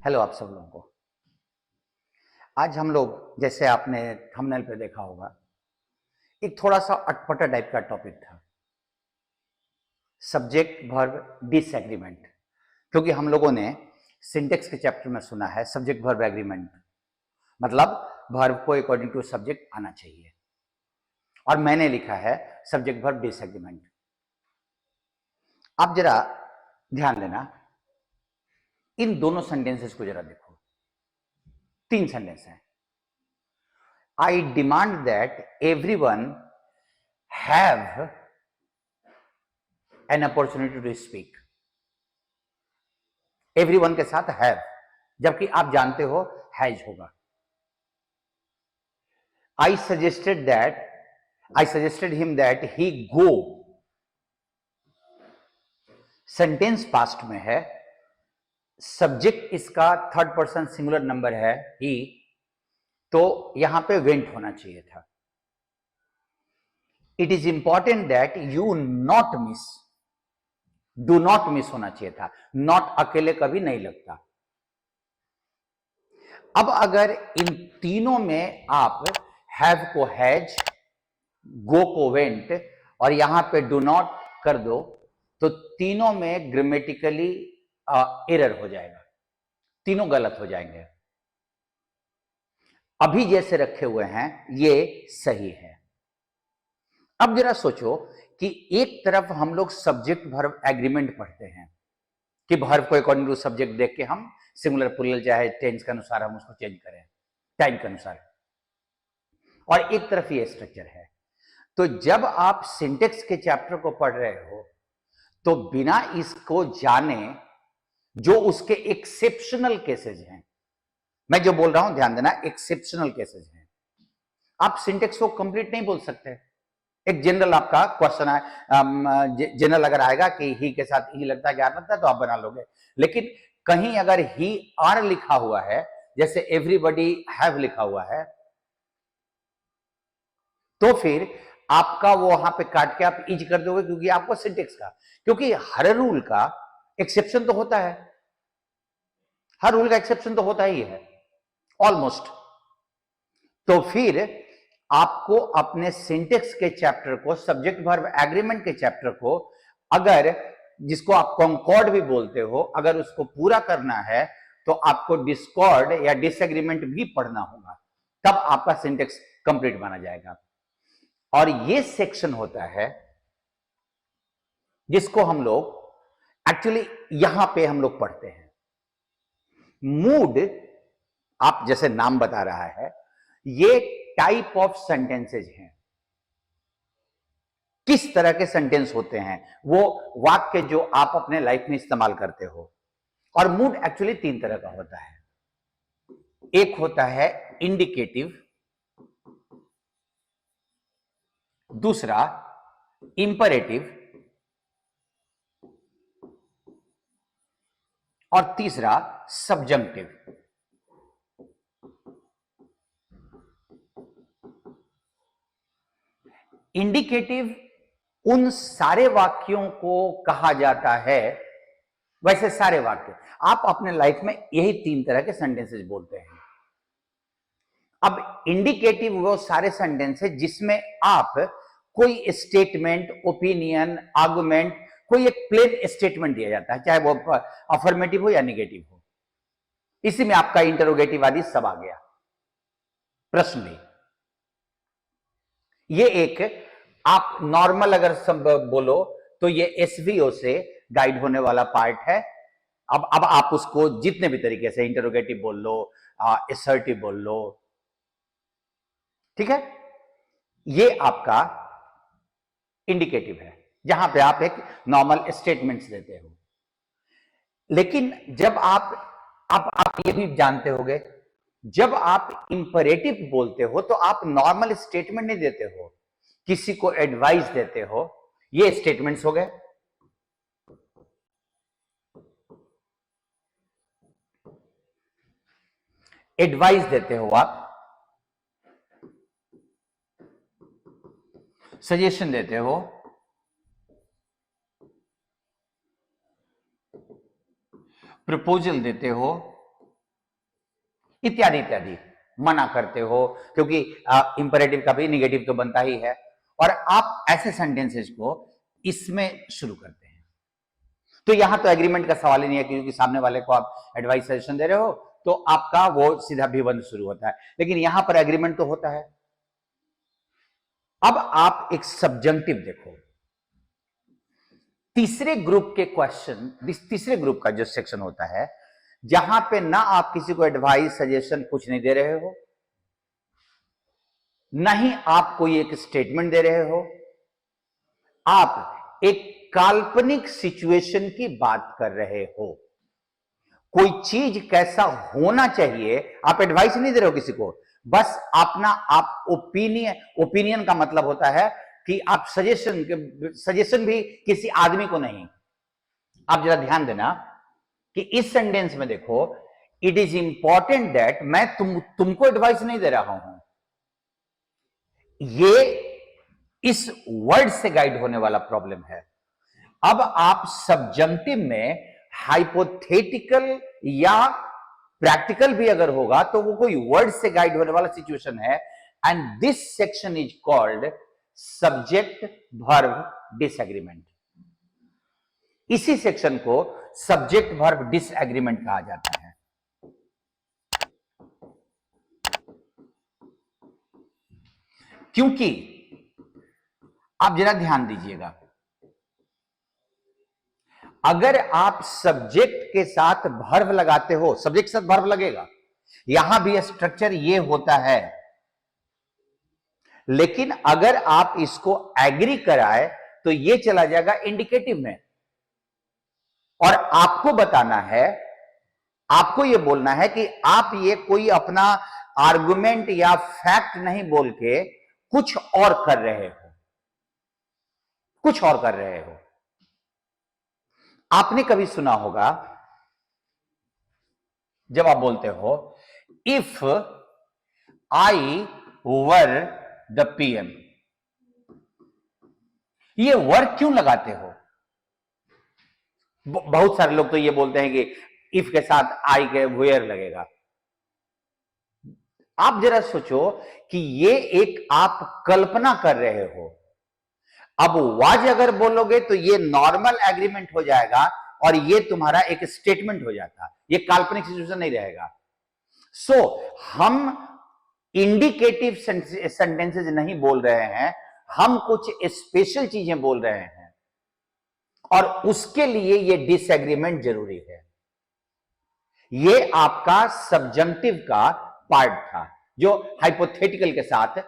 Hello आप सब लोगों को। आज हम लोग, जैसे आपने थंबनेल पे देखा होगा, एक थोड़ा सा अटपटा टाइप का टॉपिक था, सब्जेक्ट वर्ब डिसएग्रीमेंट। क्योंकि हम लोगों ने सिंटेक्स के चैप्टर में सुना है सब्जेक्ट वर्ब एग्रीमेंट, मतलब वर्ब को अकॉर्डिंग टू सब्जेक्ट आना चाहिए, और मैंने लिखा है सब्जेक्ट वर्ब डिसएग्रीमेंट। आप जरा ध्यान देना, इन दोनों सेंटेंसेस को जरा देखो। 3 सेंटेंस हैं। I demand that everyone have an opportunity to speak. Everyone के साथ have, जबकि आप जानते हो has होगा। I suggested him that he go. Sentence past में है, सब्जेक्ट इसका थर्ड पर्सन सिंगुलर नंबर है he, तो यहां पे वेंट होना चाहिए था। It is important that you not miss, do not miss होना चाहिए था। नॉट अकेले कभी नहीं लगता। अब अगर इन तीनों में आप हैव को हैज, गो को वेंट और यहां पे डू नॉट कर दो, तो तीनों में ग्रामेटिकली एरर हो जाएगा, तीनों गलत हो जाएंगे। अभी जैसे रखे हुए हैं ये सही है। अब जरा सोचो कि एक तरफ हम लोग सब्जेक्ट वर्ब एग्रीमेंट पढ़ते हैं कि वर्ब को अकॉर्डिंग टू सब्जेक्ट देख के हम सिंगुलर प्लूरल चाहे टेंस के अनुसार हम उसको चेंज करें टाइम के अनुसार, और एक तरफ ये स्ट्रक्चर है। तो जब आप सिंटेक्स के चैप्टर को पढ़ रहे हो तो बिना इसको जाने जो उसके एक्सेप्शनल केसेस हैं, मैं जो बोल रहा हूं ध्यान देना, एक्सेप्शनल केसेस हैं, आप सिंटेक्स को कंप्लीट नहीं बोल सकते। एक जनरल आपका क्वेश्चन है, जनरल अगर आएगा कि ही के साथ ही लगता है कि आर लगता है तो आप बना लोगे, लेकिन कहीं अगर ही आर लिखा हुआ है, जैसे एवरीबॉडी हैव लिखा हुआ है, तो फिर आपका वो वहां पे काट के आप इज कर दोगे, क्योंकि आपको सिंटेक्स का, क्योंकि हर रूल का एक्सेप्शन तो होता है, हर रूल का एक्सेप्शन तो होता ही है ऑलमोस्ट। तो फिर आपको अपने सिंटेक्स के चैप्टर को, सब्जेक्ट वर्ब एग्रीमेंट के चैप्टर को, अगर जिसको आप कॉन्कॉर्ड भी बोलते हो, अगर उसको पूरा करना है तो आपको डिस्कॉर्ड या डिसएग्रीमेंट भी पढ़ना होगा, तब आपका सिंटेक्स कंप्लीट माना जाएगा। और ये सेक्शन होता है जिसको हम लोग एक्चुअली यहां पे हम लोग पढ़ते हैं। मूड, आप जैसे नाम बता रहा है, ये टाइप ऑफ सेंटेंसेज हैं। किस तरह के सेंटेंस होते हैं, वो वाक्य जो आप अपने लाइफ में इस्तेमाल करते हो। और मूड एक्चुअली 3 तरह का होता है। एक होता है इंडिकेटिव, दूसरा इंपरेटिव, और तीसरा सब्जंक्टिव। इंडिकेटिव उन सारे वाक्यों को कहा जाता है, वैसे सारे वाक्य आप अपने लाइफ में यही 3 तरह के सेंटेंसेस बोलते हैं। अब इंडिकेटिव वो सारे सेंटेंस है जिसमें आप कोई स्टेटमेंट, ओपिनियन, आर्गुमेंट, कोई एक प्लेन स्टेटमेंट दिया जाता है, चाहे वो अफर्मेटिव हो या निगेटिव हो। इसी में आपका इंटरोगेटिव आदि सब आ गया, प्रश्न भी। ये एक आप नॉर्मल अगर सब बोलो तो ये एसवीओ से गाइड होने वाला पार्ट है। अब आप उसको जितने भी तरीके से, इंटरोगेटिव बोल लो, असर्टिव बोल लो, ठीक है, ये आपका इंडिकेटिव है, जहां पे आप एक नॉर्मल स्टेटमेंट्स देते हो। लेकिन जब आप ये भी जानते होंगे, जब आप इंपरेटिव बोलते हो तो आप नॉर्मल स्टेटमेंट नहीं देते हो, किसी को एडवाइस देते हो। ये स्टेटमेंट्स हो गए। एडवाइस देते हो आप, सजेशन देते हो, प्रपोजल देते हो, इत्यादि इत्यादि मना करते हो, क्योंकि इंपेरेटिव का भी निगेटिव तो बनता ही है, और आप ऐसे सेंटेंसेस को इसमें शुरू करते हैं। तो यहां तो एग्रीमेंट का सवाल ही नहीं है, क्योंकि सामने वाले को आप एडवाइस सजेशन दे रहे हो तो आपका वो सीधा भिबंध शुरू होता है, लेकिन यहां पर एग्रीमेंट तो होता है। अब आप एक सब्जेक्टिव देखो, तीसरे ग्रुप के क्वेश्चन, तीसरे ग्रुप का जो सेक्शन होता है, जहां पे ना आप किसी को एडवाइस सजेशन कुछ नहीं दे रहे हो, ना ही आप कोई एक स्टेटमेंट दे रहे हो, आप एक काल्पनिक सिचुएशन की बात कर रहे हो। कोई चीज कैसा होना चाहिए, आप एडवाइस नहीं दे रहे हो किसी को, बस अपना आप ओपिनियन का मतलब होता है कि आप सजेशन भी किसी आदमी को नहीं। आप जरा ध्यान देना कि इस सेंटेंस में देखो, इट इज इंपॉर्टेंट दैट, मैं तुमको एडवाइस नहीं दे रहा हूं, ये इस वर्ड से गाइड होने वाला प्रॉब्लम है। अब आप सब्जेक्टिव में हाइपोथेटिकल या प्रैक्टिकल भी अगर होगा तो वो कोई वर्ड से गाइड होने वाला सिचुएशन है, and this section is called subject verb disagreement. इसी सेक्शन को सब्जेक्ट वर्ब डिसएग्रीमेंट कहा जाता है। क्योंकि आप जरा ध्यान दीजिएगा, अगर आप सब्जेक्ट के साथ वर्ब लगाते हो, सब्जेक्ट के साथ वर्ब लगेगा, यहां भी स्ट्रक्चर ये होता है, लेकिन अगर आप इसको एग्री कराए तो ये चला जाएगा इंडिकेटिव में, और आपको बताना है, आपको ये बोलना है कि आप ये कोई अपना आर्गुमेंट या फैक्ट नहीं बोल के कुछ और कर रहे हो, कुछ और कर रहे हो। आपने कभी सुना होगा जब आप बोलते हो if I were the PM, ये वर्क क्यों लगाते हो? बहुत सारे लोग तो ये बोलते हैं कि इफ के साथ आई के वेयर लगेगा। आप जरा सोचो कि ये एक आप कल्पना कर रहे हो। अब वाज अगर बोलोगे तो ये नॉर्मल एग्रीमेंट हो जाएगा और ये तुम्हारा एक स्टेटमेंट हो जाता, ये काल्पनिक सिचुएशन नहीं रहेगा। सो हम इंडिकेटिव सेंटेंसेस नहीं बोल रहे हैं, हम कुछ स्पेशल चीजें बोल रहे हैं, और उसके लिए ये डिसएग्रीमेंट जरूरी है। ये आपका सब्जेक्टिव का पार्ट था, जो हाइपोथेटिकल के साथ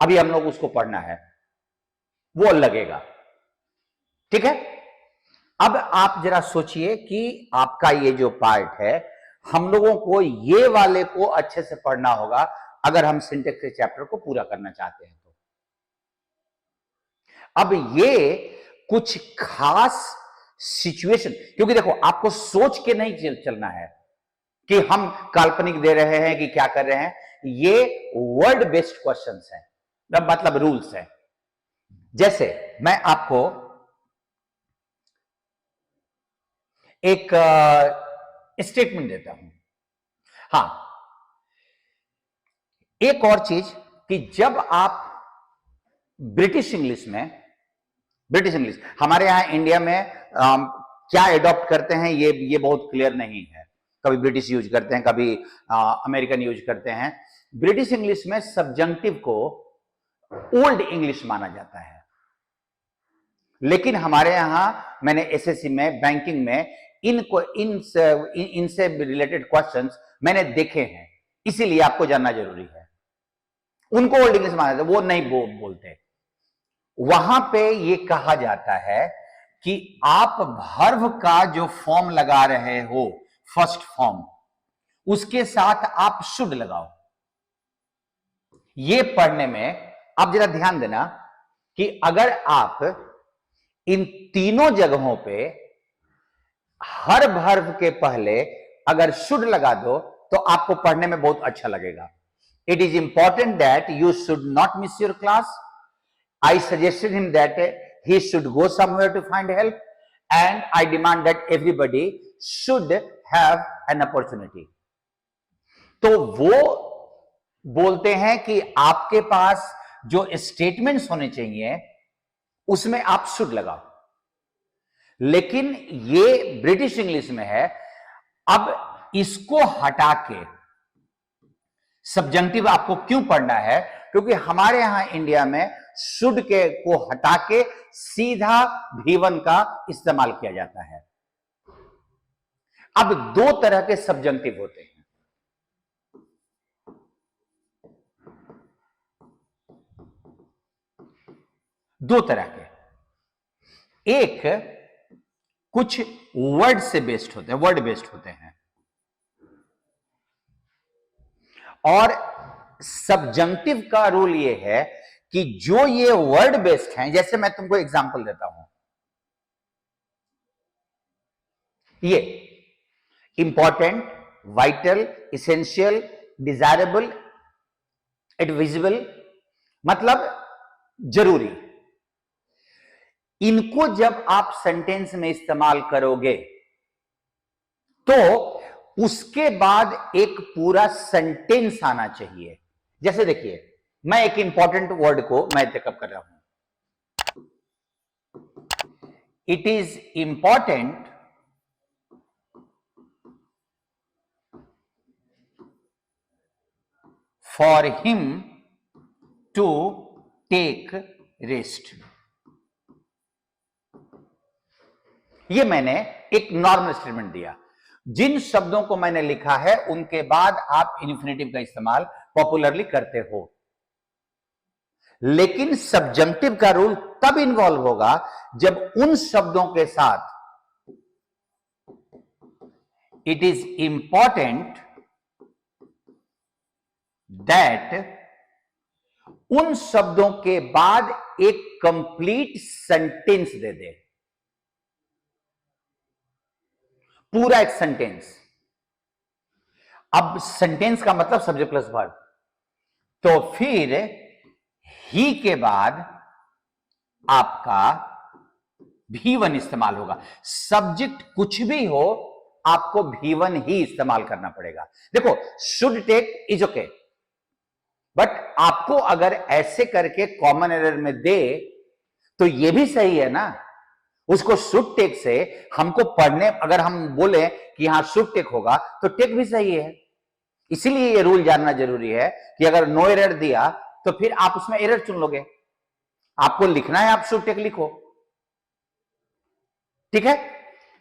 अभी हम लोग उसको पढ़ना है, वो लगेगा। ठीक है, अब आप जरा सोचिए कि आपका ये जो पार्ट है, हम लोगों को ये वाले को अच्छे से पढ़ना होगा अगर हम सिंटेक्स के चैप्टर को पूरा करना चाहते हैं तो। अब ये कुछ खास सिचुएशन, क्योंकि देखो आपको सोच के नहीं चलना है कि हम काल्पनिक दे रहे हैं कि क्या कर रहे हैं, ये वर्ड बेस्ड क्वेश्चंस हैं, मतलब रूल्स हैं। जैसे मैं आपको एक स्टेटमेंट देता हूं। हां, एक और चीज कि जब आप ब्रिटिश इंग्लिश हमारे यहां इंडिया में क्या एडॉप्ट करते हैं ये बहुत क्लियर नहीं है। कभी ब्रिटिश यूज करते हैं, कभी अमेरिकन यूज करते हैं। ब्रिटिश इंग्लिश में सब्जेक्टिव को ओल्ड इंग्लिश माना जाता है, लेकिन हमारे यहां मैंने एसएससी में, बैंकिंग में इनसे रिलेटेड क्वेश्चंस मैंने देखे हैं, इसीलिए आपको जानना जरूरी है। उनको ओल्ड इंग्लिश माना जाता है, वो नहीं बोलते। वहां पे ये कहा जाता है कि आप वर्ब का जो फॉर्म लगा रहे हो, फर्स्ट फॉर्म, उसके साथ आप शुड लगाओ। ये पढ़ने में आप जरा ध्यान देना कि अगर आप इन तीनों जगहों पे हर वर्ब के पहले अगर शुड लगा दो तो आपको पढ़ने में बहुत अच्छा लगेगा। It is important that you should not miss your class. I suggested him that he should go somewhere to find help, and I demand that everybody should have an opportunity. तो वो बोलते हैं कि आपके पास जो स्टेटमेंट्स होने चाहिए उसमें आप शुड लगाओ, लेकिन ये ब्रिटिश इंग्लिश में है। अब इसको हटा के सब्जंक्टिव आपको क्यों पढ़ना है? क्योंकि हमारे यहां इंडिया में शुड के को हटा के सीधा भी1 का इस्तेमाल किया जाता है। अब दो तरह के सब्जंक्टिव होते हैं। दो तरह के, एक कुछ वर्ड से बेस्ड होते हैं, वर्ड बेस्ड होते हैं, और सब्जंक्टिव का रूल ये है कि जो ये वर्ड बेस्ड हैं, जैसे मैं तुमको एग्जांपल देता हूं, ये important, vital, essential, desirable, advisable, मतलब जरूरी। इनको जब आप सेंटेंस में इस्तेमाल करोगे तो उसके बाद एक पूरा सेंटेंस आना चाहिए। जैसे देखिए, मैं एक इंपॉर्टेंट वर्ड को मैं टेकअप कर रहा हूं, it is important for him to take rest. ये मैंने एक नॉर्मल स्टेटमेंट दिया। जिन शब्दों को मैंने लिखा है उनके बाद आप इन्फिनेटिव का इस्तेमाल पॉपुलरली करते हो, लेकिन सब्जंक्टिव का रूल तब इन्वॉल्व होगा जब उन शब्दों के साथ इट इज इंपॉर्टेंट दैट, उन शब्दों के बाद एक कंप्लीट सेंटेंस दे दे, पूरा एक सेंटेंस। अब सेंटेंस का मतलब सब्जेक्ट प्लस वर्ब, तो फिर ही के बाद आपका भी1 इस्तेमाल होगा। सब्जेक्ट कुछ भी हो, आपको भी1 ही इस्तेमाल करना पड़ेगा। देखो, should take is okay, but आपको अगर ऐसे करके कॉमन एरर में दे तो यह भी सही है ना। उसको शुड टेक से हमको पढ़ने, अगर हम बोले कि यहां शुड टेक होगा तो टेक भी सही है। इसीलिए यह रूल जानना जरूरी है कि अगर नो एरर दिया तो फिर आप उसमें एरर चुन लोगे। आपको लिखना है, आप शुड टेक लिखो, ठीक है।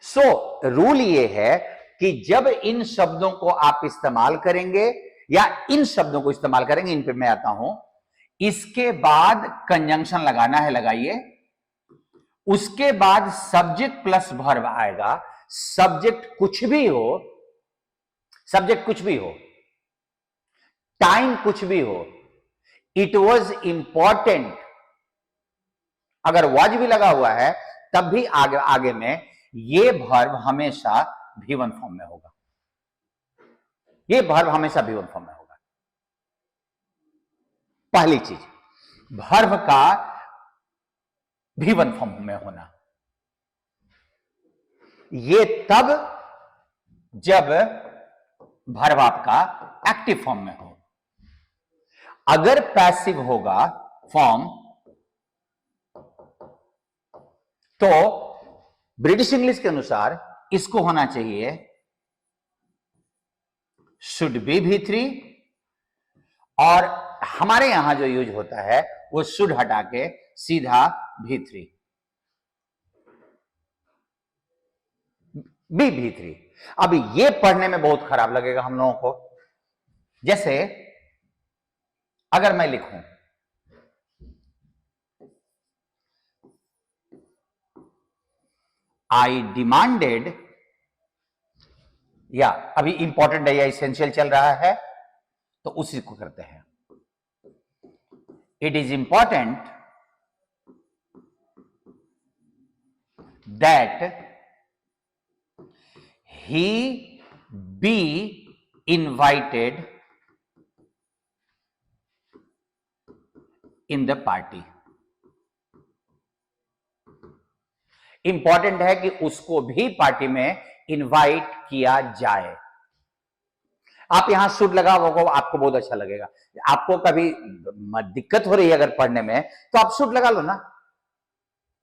सो रूल ये है कि जब इन शब्दों को आप इस्तेमाल करेंगे या इन शब्दों को इस्तेमाल करेंगे, इन पे मैं आता हूं, इसके बाद कंजंक्शन लगाना है, लगाइए। उसके बाद सब्जेक्ट प्लस वर्ब आएगा। सब्जेक्ट कुछ भी हो, सब्जेक्ट कुछ भी हो, टाइम कुछ भी हो, इट वॉज इंपॉर्टेंट, अगर वॉज भी लगा हुआ है तब भी आगे में ये वर्ब हमेशा भी1 फॉर्म में होगा। ये वर्ब हमेशा भी1 फॉर्म में होगा। पहली चीज, वर्ब का भी1 फॉर्म में होना, ये तब जब वर्ब आपका एक्टिव फॉर्म में हो। अगर पैसिव होगा फॉर्म तो ब्रिटिश इंग्लिश के अनुसार इसको होना चाहिए शुड बी भी3, और हमारे यहां जो यूज होता है वो शुड हटा के सीधा भी3, भी3। अब ये पढ़ने में बहुत खराब लगेगा हम लोगों को। जैसे अगर मैं लिखूं आई डिमांडेड, या अभी इंपॉर्टेंट है या इसेंशियल चल रहा है तो उसी को करते हैं। It is important that he be invited in the party. Important है कि उसको भी पार्टी में इनवाइट किया जाए। आप यहां शुड लगाओगे आपको बहुत अच्छा लगेगा। आपको कभी दिक्कत हो रही है अगर पढ़ने में तो आप शुड लगा लो ना।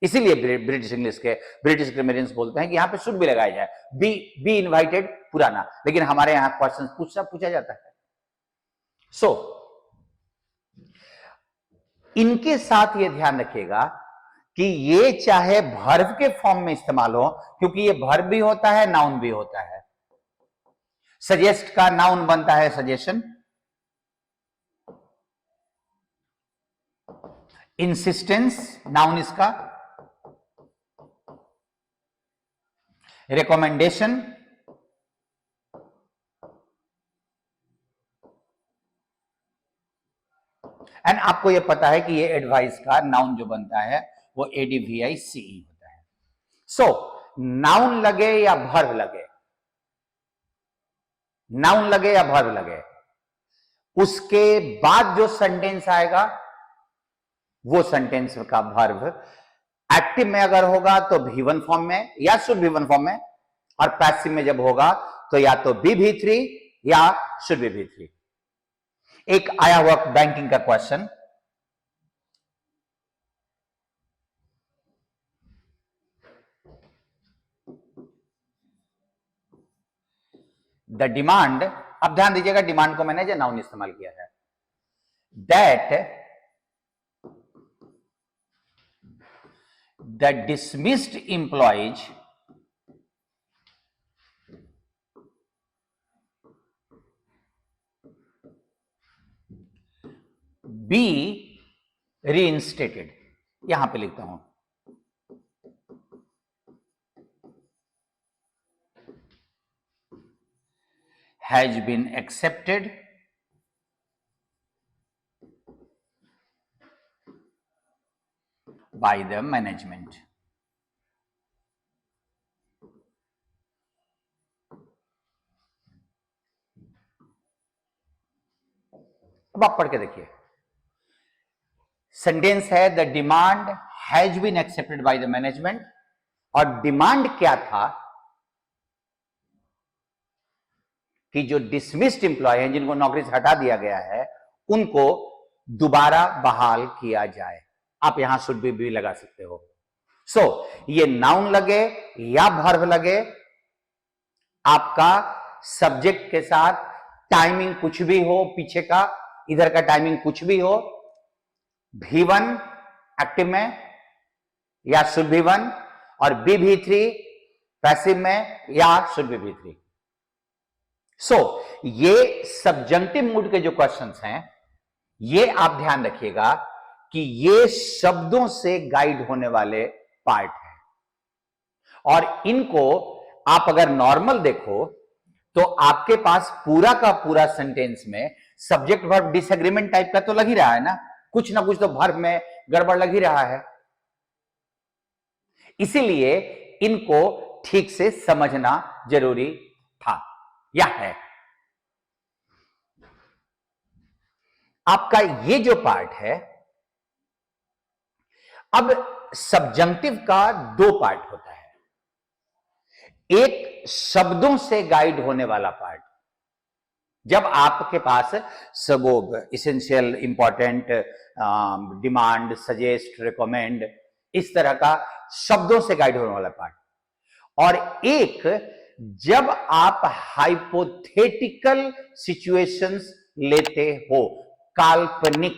इसीलिए ब्रिटिश इंग्लिश के ब्रिटिश ग्रामरियंस बोलते हैं कि यहां पे शुड भी लगाया जाए, बी इनवाइटेड पुराना, लेकिन हमारे यहां क्वेश्चन पूछा जाता है। सो इनके साथ ये ध्यान रखिएगा कि ये चाहे वर्ब के फॉर्म में इस्तेमाल हो, क्योंकि ये वर्ब भी होता है नाउन भी होता है। सजेस्ट का नाउन बनता है सजेशन, इंसिस्टेंस नाउन इसका, रिकमेंडेशन एंड आपको यह पता है कि ये एडवाइस का नाउन जो बनता है वो ADVICE होता है। सो नाउन लगे या वर्ब लगे, नाउन लगे या वर्ब लगे, उसके बाद जो सेंटेंस आएगा वो सेंटेंस का वर्ब एक्टिव में अगर होगा तो V1 फॉर्म में या शुड V1 फॉर्म में, और पैसिव में जब होगा तो या तो B3 या शुड B3। एक आया हुआ बैंकिंग का क्वेश्चन, द डिमांड, अब ध्यान दीजिएगा डिमांड को मैंने जो नाउन इस्तेमाल किया है, that the dismissed employees be reinstated, यहां पे लिखता हूं has been accepted by the management। अब आप पढ़ के देखिए, सेंटेंस है the demand has been accepted by the management, और डिमांड क्या था कि जो डिसमिस्ड एम्प्लॉय हैं, जिनको नौकरी से हटा दिया गया है, उनको दोबारा बहाल किया जाए। आप यहां शुड भी लगा सकते हो। सो ये नाउन लगे या वर्ब लगे, आपका सब्जेक्ट के साथ टाइमिंग कुछ भी हो, पीछे का इधर का टाइमिंग कुछ भी हो, V1 एक्टिव में या शुड V1, और B3 पैसिव में या शुड B3। सो ये सब्जंक्टिव मूड के जो क्वेश्चंस हैं, ये आप ध्यान रखिएगा कि ये शब्दों से गाइड होने वाले पार्ट हैं, और इनको आप अगर नॉर्मल देखो तो आपके पास पूरा का पूरा सेंटेंस में सब्जेक्ट वर्ब डिसएग्रीमेंट टाइप का तो लग ही रहा है ना, कुछ ना कुछ तो वर्ब में गड़बड़ लग ही रहा है। इसीलिए इनको ठीक से समझना जरूरी था या है। आपका ये जो पार्ट है, अब सब्जंक्टिव का दो पार्ट होता है, एक शब्दों से गाइड होने वाला पार्ट, जब आपके पास सब essential, important, demand, suggest, recommend, इस तरह का शब्दों से गाइड होने वाला पार्ट, और एक जब आप हाइपोथेटिकल सिचुएशंस लेते हो, काल्पनिक,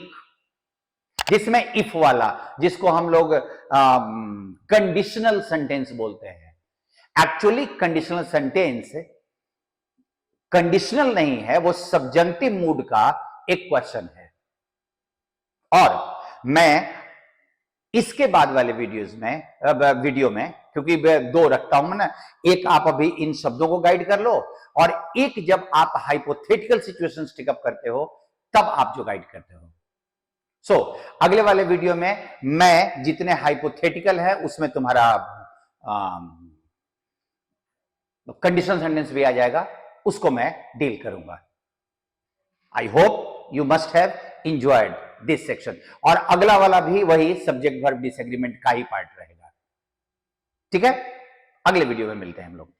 जिसमें इफ वाला, जिसको हम लोग कंडीशनल सेंटेंस बोलते हैं। एक्चुअली कंडीशनल सेंटेंस कंडीशनल नहीं है, वो सब्जंक्टिव मूड का एक क्वेश्चन है। और मैं इसके बाद वाले वीडियो में क्योंकि दो रखता हूं ना, एक आप अभी इन शब्दों को गाइड कर लो, और एक जब आप हाइपोथेटिकल सिचुएशंस टेकअप करते हो तब आप जो गाइड करते हो। सो अगले वाले वीडियो में मैं जितने हाइपोथेटिकल है उसमें तुम्हारा कंडीशनल सेंटेंस भी आ जाएगा, उसको मैं डील करूंगा। I hope you must have enjoyed this section, और अगला वाला भी वही सब्जेक्ट वर्ब डिसएग्रीमेंट का ही पार्ट रहेगा। ठीक है, अगले वीडियो में मिलते हैं हम लोग।